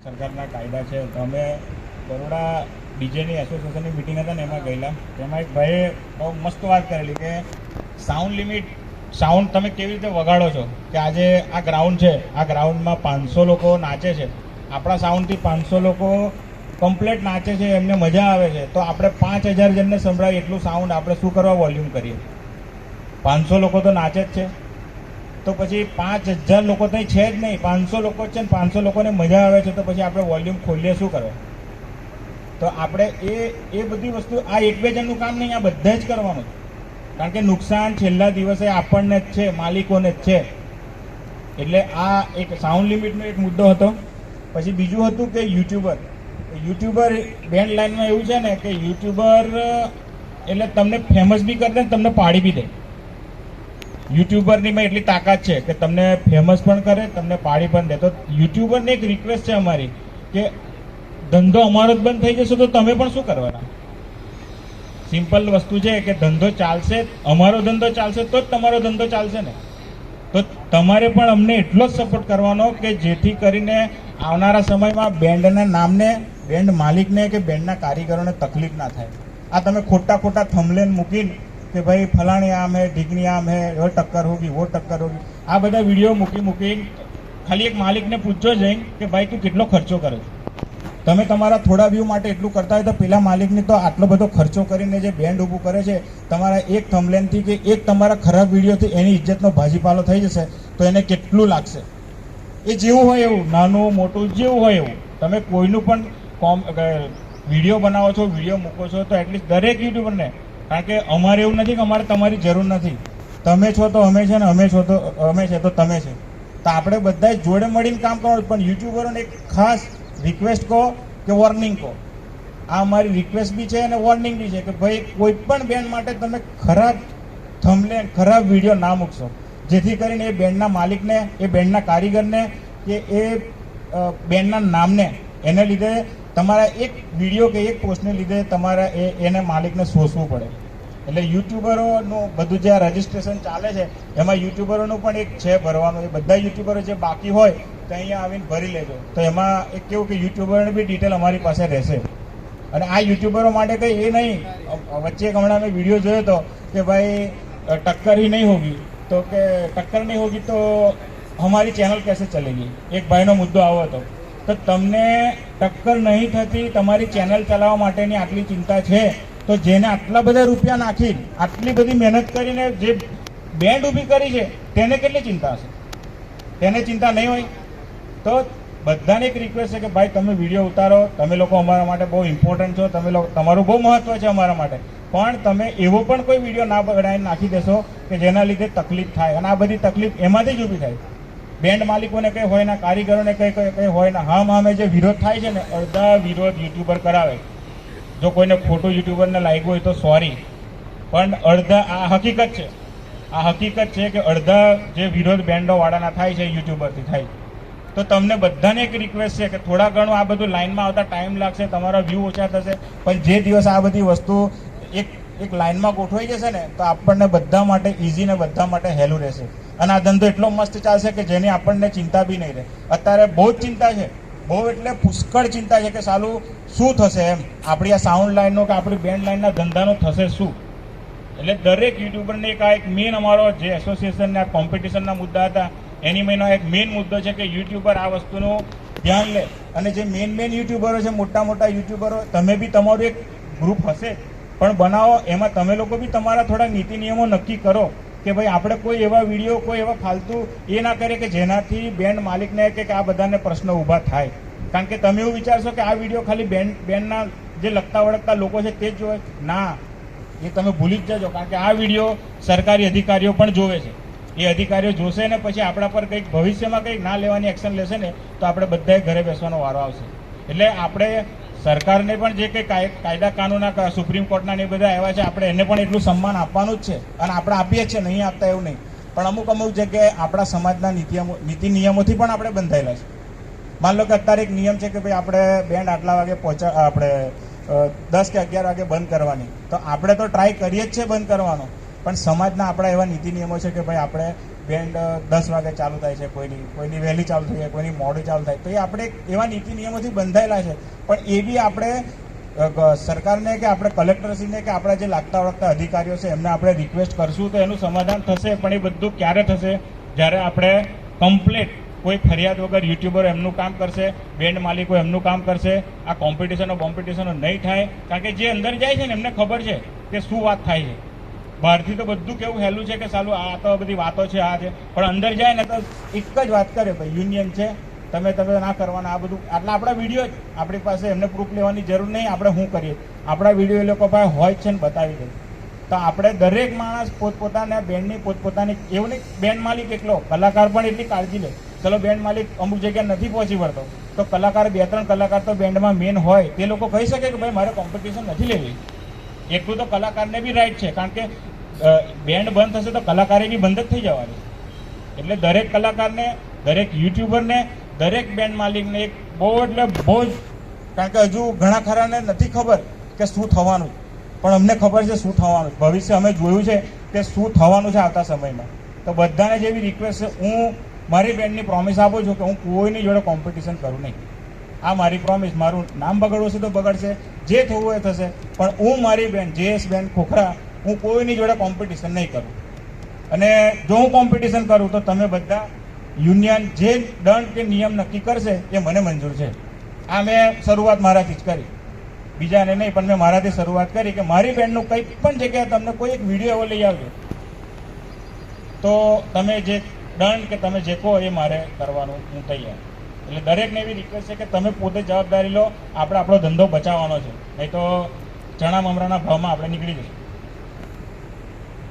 સરકારના કાયદા છે. તો અમે બરોડા ડીજેની એસોસિએશનની મિટિંગ હતા ને એમાં ગયેલા. તેમાં એક ભાઈએ બહુ મસ્ત વાત કરેલી કે સાઉન્ડ લિમિટ, સાઉન્ડ તમે કેવી રીતે વગાડો છો. કે આજે આ ગ્રાઉન્ડ છે, આ ગ્રાઉન્ડમાં 500 લોકો નાચે છે, આપણા સાઉન્ડથી 500 લોકો કમ્પ્લેટ નાચે છે, એમને મજા આવે છે, તો આપણે 5000 જણને સંભળાય એટલું સાઉન્ડ આપણે શું કરવા વોલ્યુમ કરીએ. 500 લોકો તો નાચે જ છે, તો પછી 5000 લોકો તો છે જ નહીં, 500 લોકો જ છે ને 500 લોકોને મજા આવે છે, તો પછી આપણે વોલ્યુમ ખોલીએ શું કરવા. તો આપણે એ બધી વસ્તુ, આ એક બે જણનું કામ નહીં, આ બધા જ કરવાનું છે. કારણ કે નુકસાન છેલ્લા દિવસે આપણને જ છે, માલિકોને જ છે. એટલે આ એક સાઉન્ડ લિમિટનો એક મુદ્દો હતો. પછી બીજું હતું કે યુટ્યુબર બેન્ડ લાઇનમાં એવું છે ને કે યુટ્યુબર એટલે તમને ફેમસ બી કરી દે ને તમને પાડી બી દે. યુટ્યુબરની માં એટલી તાકાત છે કે તમને ફેમસ પણ કરે, તમને પાડી પણ દે. તો યુટ્યુબરને એક રિક્વેસ્ટ છે અમારી કે ધંધો અમારો જ બંધ થઈ જશે તો તમે પણ શું કરવાના. સિમ્પલ વસ્તુ છે કે ધંધો ચાલશે, અમારો ધંધો ચાલશે તો જ તમારો ધંધો ચાલશે ને. તો તમારે પણ અમને એટલો જ સપોર્ટ કરવાનો કે જેથી કરીને આવનારા સમયમાં બેન્ડના નામને, બેન્ડ માલિકને કે બેન્ડના કારીગરોને તકલીફ ના થાય. આ તમે ખોટા થંબનેલ મૂકીને કે ભાઈ ફલાણી આમ હે, ઢીકની આમ હે, वो टक्कर होगी, वो टक्कर होगी, આ બધા વિડીયો મૂકી ખાલી એક માલિકને પૂછજો જઈને કે ભાઈ તું કેટલો ખર્ચો કરે છે. તમે તમારા થોડા વ્યૂ માટે એટલું કરતા હોય તો પેલા માલિકની તો આટલો બધો ખર્ચો કરીને જે બેન્ડ ઊભું કરે છે, તમારા એક થંબનેલથી કે એક તમારા ખરાબ વિડીયોથી એની ઇજ્જતનો ભાજીપાલો થઈ જશે તો એને કેટલું લાગશે. એ જેવું હોય એવું, નાનું મોટું જેવું હોય એવું, તમે કોઈનું પણ વિડીયો બનાવો છો, વિડીયો મૂકો છો તો એટલીસ્ટ દરેક યુટ્યુબરને, કારણ કે અમારે એવું નથી કે અમારે તમારી જરૂર નથી, તમે છો તો અમે છે ને અમે છો તો અમે છે તો તમે છે, તો આપણે બધા જોડે મળીને કામ કરવાનું. પણ યુટ્યુબરોને એક ખાસ રિક્વેસ્ટ કહો કે વોર્નિંગ કહો. આ અમારી રિક્વેસ્ટ બી છે અને વોર્નિંગ બી છે કે ભાઈ કોઈ પણ બેન્ડ માટે તમે ખરાબ થંબનેલ, ખરાબ વિડીયો ના મૂકશો, જેથી કરીને એ બેન્ડના માલિકને, એ બેન્ડના કારીગરને કે એ બેન્ડના નામને એને લીધે તમારા એક વિડીયો કે એક પોસ્ટને લીધે તમારા એને માલિકને સોચવું પડે. એટલે યુટ્યુબરોનું બધું જે રજિસ્ટ્રેશન ચાલે છે એમાં યુટ્યુબરોનું પણ એક છે ભરવાનું. એ બધા યુટ્યુબરો જે બાકી હોય તો અહીંયા આવીને ભરી લેજો. તો એમાં એક કેવું કે યુટ્યુબરોની બી ડિટેલ અમારી પાસે રહેશે. અને આ યુટ્યુબરો માટે કંઈ એ નહીં, વચ્ચે એક હમણાં મેં વિડીયો જોયો હતો કે ભાઈ ટક્કર ही नहीं होगी, તો કે ટક્કર નહીં હોગી તો હમારી ચેનલ कैसे चलेगी. એક ભાઈનો મુદ્દો આવો હતો. તો તમને ટક્કર નહીં થતી, તમારી ચેનલ ચલાવવા માટેની આટલી ચિંતા છે, તો જેને આટલા બધા રૂપિયા નાખી, આટલી બધી મહેનત કરીને જે બેન્ડ ઊભી કરી છે તેને કેટલી ચિંતા હશે. તેને ચિંતા નહીં હોય. તો બધાને એક રિક્વેસ્ટ છે કે ભાઈ તમે વિડીયો ઉતારો, તમે લોકો અમારા માટે બહુ ઇમ્પોર્ટન્ટ છો, તમે લોકો, તમારું બહુ મહત્વ છે અમારા માટે, પણ તમે એવો પણ કોઈ વિડીયો ના બનાવીને નાખી દેશો કે જેના લીધે તકલીફ થાય. અને આ બધી તકલીફ એમાંથી જ ઊભી થાય. બેન્ડ માલિકોને કંઈ હોય ના, કારીગરોને કંઈ હોય ના, હામે જે વિરોધ થાય છે ને, અડધા વિરોધ યુટ્યુબર કરાવે. જો કોઈને ખોટું યુટ્યુબરને લાગ્યું હોય તો સોરી, પણ અડધા, આ હકીકત છે, આ હકીકત છે કે અડધા જે વિરોધ બેન્ડો વાળાના થાય છે યુટ્યુબરથી થાય. તો તમને બધાને એક રિક્વેસ્ટ છે કે થોડા ઘણું આ બધું લાઇનમાં આવતા ટાઈમ લાગશે, તમારા વ્યૂ ઓછા થશે, પણ જે દિવસ આ બધી વસ્તુ એક લાઇનમાં ગોઠવાઈ જશે ને તો આપણને બધા માટે ઇઝી ને બધા માટે હેલું રહેશે. અને આ ધંધો એટલો મસ્ત ચાલશે કે જેની આપણને ચિંતા બી નહીં રહે. અત્યારે બહુ જ ચિંતા છે, બહુ એટલે પુષ્કળ ચિંતા છે કે સાલું શું થશે એમ, આપણી આ સાઉન્ડ લાઇનનો કે આપણી બેન્ડ લાઇનના ધંધાનો થશે શું. એટલે દરેક યુટ્યુબરને એક મેઇન અમારો જે એસોસિએશનના કોમ્પિટિશનના મુદ્દા હતા એની મેનો એક મેઇન મુદ્દો છે કે યુટ્યુબર આ વસ્તુનું ધ્યાન લે. અને જે મેઇન યુટ્યુબરો છે, મોટા યુટ્યુબરો, તમે બી તમારું એક ગ્રુપ હશે પણ બનાવો, એમાં તમે લોકો બી તમારા થોડા નીતિ નિયમો નક્કી કરો કે ભાઈ આપણે કોઈ એવા વિડીયો, કોઈ એવા ફાલતુ એ ના કરીએ કે જેનાથી બેન્ડ માલિકને કે આ બધાને પ્રશ્ન ઊભા થાય. કારણ કે તમે એવું વિચારશો કે આ વિડીયો ખાલી બેન્ડના જે લગતા વળગતા લોકો છે તે જ જોવે, ના, એ તમે ભૂલી જ જજો. કારણ કે આ વિડીયો સરકારી અધિકારીઓ પણ જોવે છે. એ અધિકારીઓ જોશે ને પછી આપણા પર કંઈક ભવિષ્યમાં કંઈક ના લેવાની એક્શન લેશે ને તો આપણે બધાએ ઘરે બેસવાનો વારો આવશે. એટલે આપણે સરકારને પણ જે કંઈ કાયદા કાનૂનના સુપ્રીમ કોર્ટના ને બધા આવ્યા છે, આપણે એને પણ એટલું સન્માન આપવાનું જ છે. અને આપણે આપીએ જ છે, નહીં આપતા એવું નહીં. પણ અમુક જગ્યાએ આપણા સમાજના નીતિ નિયમોથી પણ આપણે બંધાયેલા છે. માન લો કે અત્યારે એક નિયમ છે કે ભાઈ આપણે બેન્ડ આટલા વાગે આપણે 10 કે 11 વાગે બંધ કરવાની, તો આપણે તો ટ્રાય કરીએ જ છે બંધ કરવાનો, પણ સમાજના આપણા એવા નીતિ નિયમો છે કે ભાઈ આપણે બેન્ડ 10 વાગે ચાલુ થાય છે, કોઈની વહેલી ચાલુ થઈ જાય, કોઈની મોડી ચાલુ થાય, તો એ આપણે એવા નીતિ નિયમોથી બંધાયેલા છે. પણ એ બી આપણે સરકારને કે આપણે કલેક્ટરશ્રીને કે આપણા જે લાગતા વળગતા અધિકારીઓ છે એમને આપણે રિક્વેસ્ટ કરશું તો એનું સમાધાન થશે. પણ એ બધું ક્યારે થશે? જ્યારે આપણે કમ્પ્લીટ કોઈ ફરિયાદ વગર યુટ્યુબરો એમનું કામ કરશે, બેન્ડ માલિકો એમનું કામ કરશે, આ કોમ્પિટિશનો નહીં થાય. કારણ કે જે અંદર જાય છે ને એમને ખબર છે કે શું વાત થાય છે. બહારથી તો બધું કેવું હેલું છે કે સાલું આ તો બધી વાતો છે, આ છે, પણ અંદર જાય ને તો એક જ વાત કરે, ભાઈ યુનિયન છે, તમે ના કરવાના, આ બધું. આટલા આપણા વિડીયો જ આપણી પાસે, એમને પ્રૂફ લેવાની જરૂર નહીં. આપણે શું કરીએ, આપણા વિડીયો એ લોકો પાસે હોય છે ને બતાવી દે. તો આપણે દરેક માણસ પોતપોતાના બેન્ડની પોતપોતાની, એવું નહીં બેન્ડ માલિક એકલો, કલાકાર પણ એટલી કાળજી લે. ચલો બેન્ડ માલિક અમુક જગ્યાએ નથી પહોંચી વળતો, તો કલાકાર 2-3 કલાકાર તો બેન્ડમાં મેન હોય, તે લોકો કહી શકે કે ભાઈ મારે કોમ્પિટિશન નથી લેવી. એટલું તો કલાકારને બી રાઈટ છે, કારણ કે બેન્ડ બંધ થશે તો કલાકારી બી બંધ જ થઈ જવાની. એટલે દરેક કલાકારને, દરેક યુટ્યુબરને, દરેક બેન્ડ માલિકને એક બહુ એટલે બહુ જ, કારણ કે હજુ ઘણા ખરાને નથી ખબર કે શું થવાનું, પણ અમને ખબર છે શું થવાનું. ભવિષ્ય અમે જોયું છે કે શું થવાનું છે આવતા સમયમાં. તો બધાને જેવી રિક્વેસ્ટ છે, હું મારી બેન્ડની પ્રોમિસ આપું છું કે હું કોઈની જોડે કોમ્પિટિશન કરું નહીં. આ મારી પ્રોમિસ. મારું નામ બગડવું છે તો બગડશે, જે થવું એ થશે, પણ હું મારી બેન્ડ JS બેન્ડ ખોખરા, હું કોઈની જોડે કોમ્પિટિશન નહીં કરું. અને જો હું કોમ્પિટિશન કરું તો તમે બધા યુનિયન જે દંડ કે નિયમ નક્કી કરશે એ મને મંજૂર છે. આ મેં શરૂઆત મારાથી જ કરી, બીજાને નહીં, પણ મેં મારાથી શરૂઆત કરી કે મારી બેન્ડનું કંઈ પણ જગ્યાએ તમને કોઈ એક વિડીયો એવો લઈ આવજો તો તમે જે દંડ કે તમે જે કહો એ મારે કરવાનું હું તૈયાર. એટલે દરેકને એવી રિક્વેસ્ટ છે કે તમે પોતે જવાબદારી લો. આપણે આપણો ધંધો બચાવવાનો છે, નહીં તો ચણા મમરાના ભાવમાં આપણે નીકળી જઈશું.